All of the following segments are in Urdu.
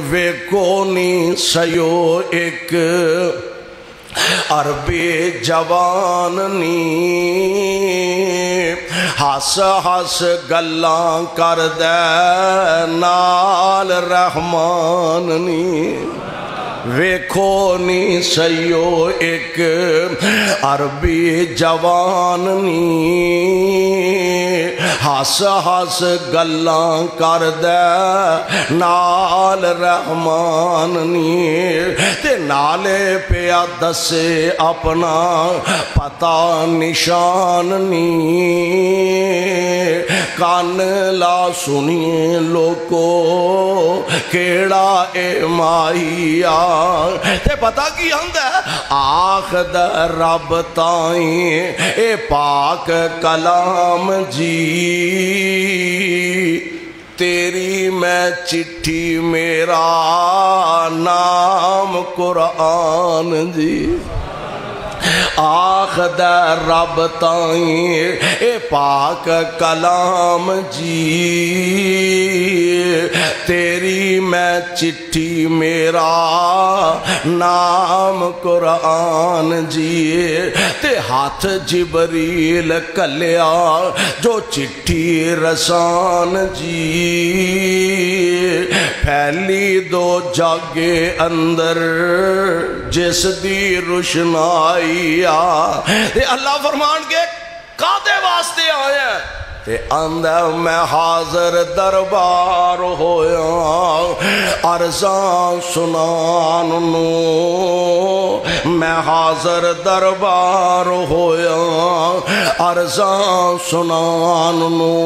ویکو نی سیو ایک عربی جوان نی ہس ہس گلاں کر دے نال رحمان نی ویکھو نی سیو ایک عربی جوان نی ہس ہس گلاں کر دے نال رحمان نی تے نالے پیا دسے اپنا پتہ نشان نی کان لا سنی لوکو کیڑا اے ماہیا تے پتہ کی ہند ہے آخ دا رب تائیں اے پاک کلام جی تیری میں چٹھی میرا نام قرآن جی آخ دا رب تائیں اے پاک کلام جی تیری میں چٹھی میرا نام قرآن جی تے ہاتھ جبریل کلیا جو چٹھی رسان جی پھیلی دو جاگے اندر جس دی روشنائی تے اللہ فرمان کے کادے واسطے آئے ہیں تے اندر میں حاضر دربار ہویا عرضاں سنان نو میں حاضر دربار ہویا عرضاں سنان نو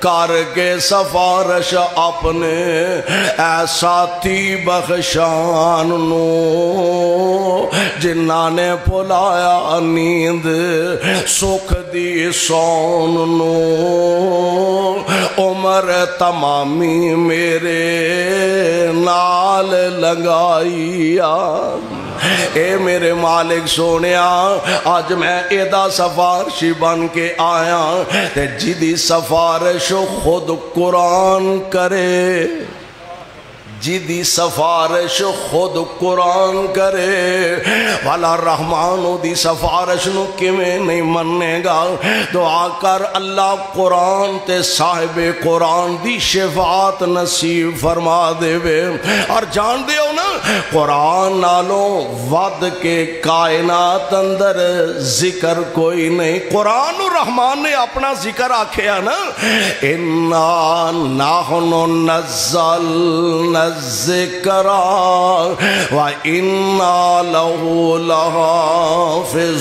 کر کے سفارش اپنے اے ساتھی بخشان نو جنہاں نے پلایا نیند سکھ دی سون نو عمر تمامی میرے نال لگائیا اے میرے مالک سونیا آج میں ایدہ سفارشی بن کے آیا تے جدی سفارش خود قرآن کرے جدی سفارش خود قرآن کرے والا رحمانو دی سفارش نو کیویں نہیں مننے گا دعا کر اللہ قرآن تے صاحب قرآن دی شفاعت نصیب فرما دے وے اور جان دے ہو نا قرآن نالوں ود کے کائنات اندر ذکر کوئی نہیں قرآن و رحمان نے اپنا ذکر آکھیا نا اِنَّا نَحْنُ نَزَّلْنَا الذِّكْرَ وَإِنَّا لَهُ لَحَافِظُونَ